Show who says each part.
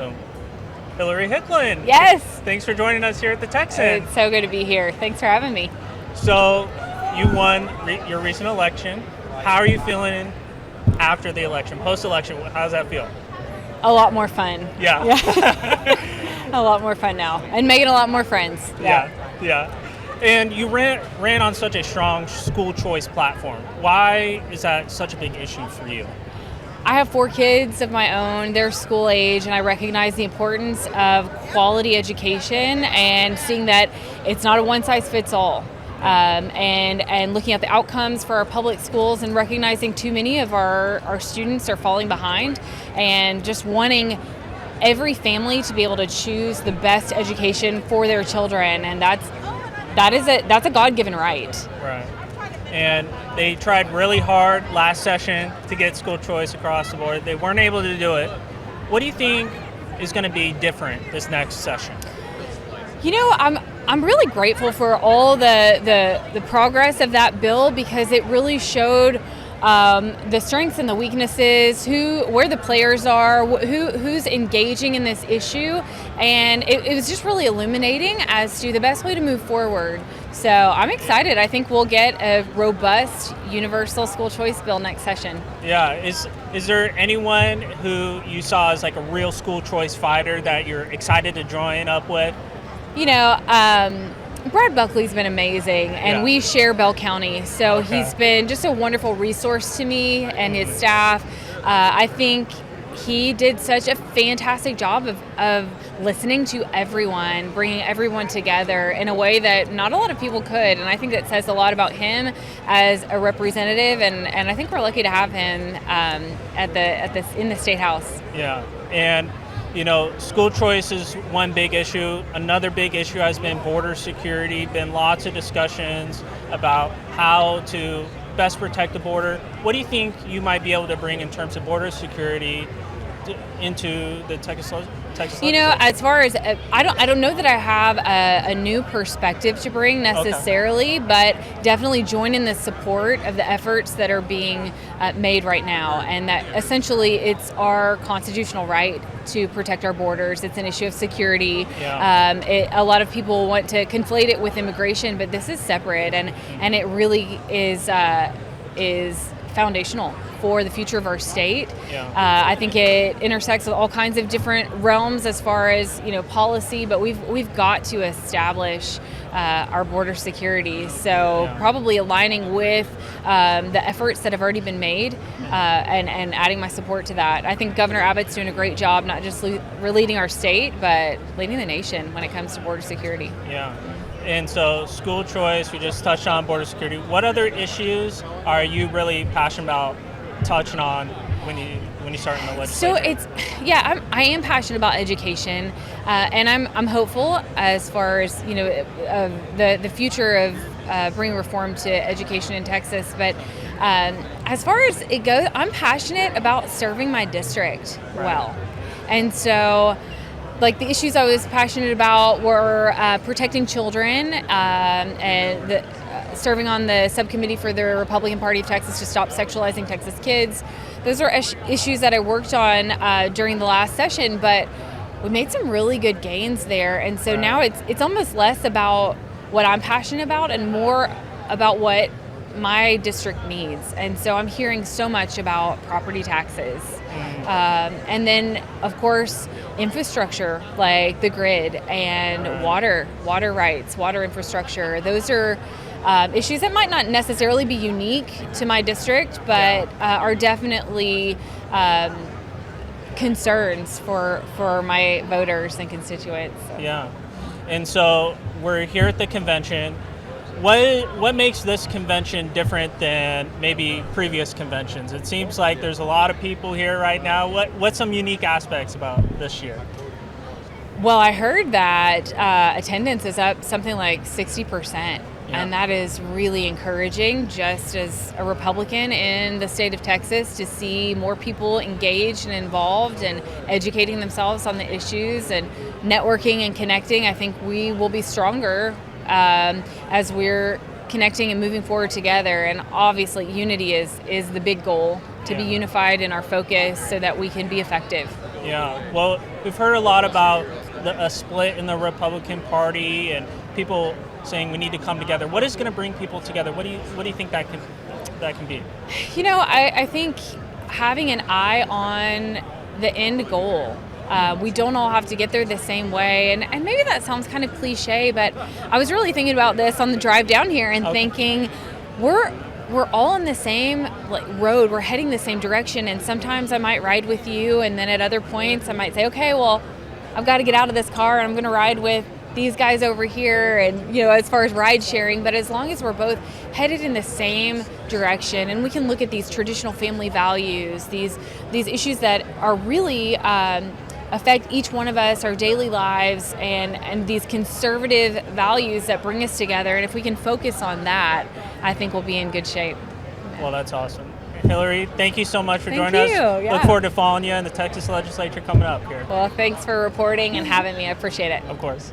Speaker 1: So, Hillary Hickland.
Speaker 2: Yes.
Speaker 1: Thanks for joining us here at the Texan.
Speaker 2: It's so good to be here. Thanks for having me.
Speaker 1: So, you won your recent election. How are you feeling after the election, post-election? How does that feel?
Speaker 2: A lot more fun.
Speaker 1: Yeah.
Speaker 2: A lot more fun now, and making a lot more friends.
Speaker 1: Yeah. And you ran on such a strong school choice platform. Why is that such a big issue for you?
Speaker 2: I have 4 kids of my own. They're school age, and I recognize the importance of quality education and seeing that it's not a one-size-fits-all. And looking at the outcomes for our public schools and recognizing too many of our students are falling behind, and just wanting every family to be able to choose the best education for their children, and that's a God-given right.
Speaker 1: Right. And they tried really hard last session to get school choice across the board. They weren't able to do it. What do you think is going to be different this next session?
Speaker 2: You know, I'm really grateful for all the progress of that bill, because it really showed the strengths and the weaknesses, where the players are, who's engaging in this issue, and it was just really illuminating as to the best way to move forward. So I'm excited. I think we'll get a robust universal school choice bill next session. Yeah.
Speaker 1: Is there anyone who you saw as like a real school choice fighter that you're excited to join up with?
Speaker 2: You know, Brad Buckley's been amazing, and we share Bell County, so he's been just a wonderful resource to me and his staff. I think he did such a fantastic job of listening to everyone, bringing everyone together in a way that not a lot of people could, and I think that says a lot about him as a representative, and I think we're lucky to have him in the State House.
Speaker 1: Yeah, and you know, school choice is one big issue. Another big issue has been border security. Been lots of discussions about how to best protect the border. What do you think you might be able to bring in terms of border security into the Texas legislature?
Speaker 2: You know, as far as I don't know that I have a new perspective to bring necessarily, but definitely join in the support of the efforts that are being made right now, and that essentially it's our constitutional right to protect our borders. It's an issue of security. A lot of people want to conflate it with immigration, but this is separate, and it really is foundational for the future of our state. I think it intersects with all kinds of different realms as far as, you know, policy, but we've got to establish our border security. So probably aligning with the efforts that have already been made and adding my support to that. I think Governor Abbott's doing a great job, not just leading our state, but leading the nation when it comes to border security.
Speaker 1: Yeah. And so school choice, we just touched on border security. What other issues are you really passionate about touching on when you start in the legislature?
Speaker 2: So I am passionate about education, and I'm hopeful as far as, you know, the future of bringing reform to education in Texas. But as far as it goes, I'm passionate about serving my district well, and so, like, the issues I was passionate about were protecting children, and serving on the subcommittee for the Republican Party of Texas to stop sexualizing Texas kids. Those are issues that I worked on during the last session, but we made some really good gains there. And so now it's almost less about what I'm passionate about and more about what my district needs. And so I'm hearing so much about property taxes. And then, of course, infrastructure like the grid and water rights, water infrastructure. Those are issues that might not necessarily be unique to my district, but are definitely concerns for my voters and constituents.
Speaker 1: Yeah. And so we're here at the convention. What makes this convention different than maybe previous conventions? It seems like there's a lot of people here right now. What's some unique aspects about this year?
Speaker 2: Well, I heard that attendance is up something like 60%. And that is really encouraging, just as a Republican in the state of Texas, to see more people engaged and involved and educating themselves on the issues and networking and connecting. I think we will be stronger as we're connecting and moving forward together. And obviously unity is the big goal, to be unified in our focus so that we can be effective.
Speaker 1: Yeah. Well, we've heard a lot about a split in the Republican Party and people saying we need to come together. What is going to bring people together? What do you think that can be?
Speaker 2: You know, I think having an eye on the end goal. We don't all have to get there the same way. And maybe that sounds kind of cliche, but I was really thinking about this on the drive down here and thinking we're all on the same road. We're heading the same direction. And sometimes I might ride with you. And then at other points I might say, okay, well, I've got to get out of this car and I'm going to ride with these guys over here. And, as far as ride sharing, but as long as we're both headed in the same direction and we can look at these traditional family values, these issues that are really affect each one of us, our daily lives, and these conservative values that bring us together. And if we can focus on that, I think we'll be in good shape.
Speaker 1: Well, that's awesome. Hillary, thank you so much for joining us.
Speaker 2: Yeah.
Speaker 1: Look forward to following you in the Texas legislature coming up here.
Speaker 2: Well, thanks for reporting and having me. I appreciate it.
Speaker 1: Of course.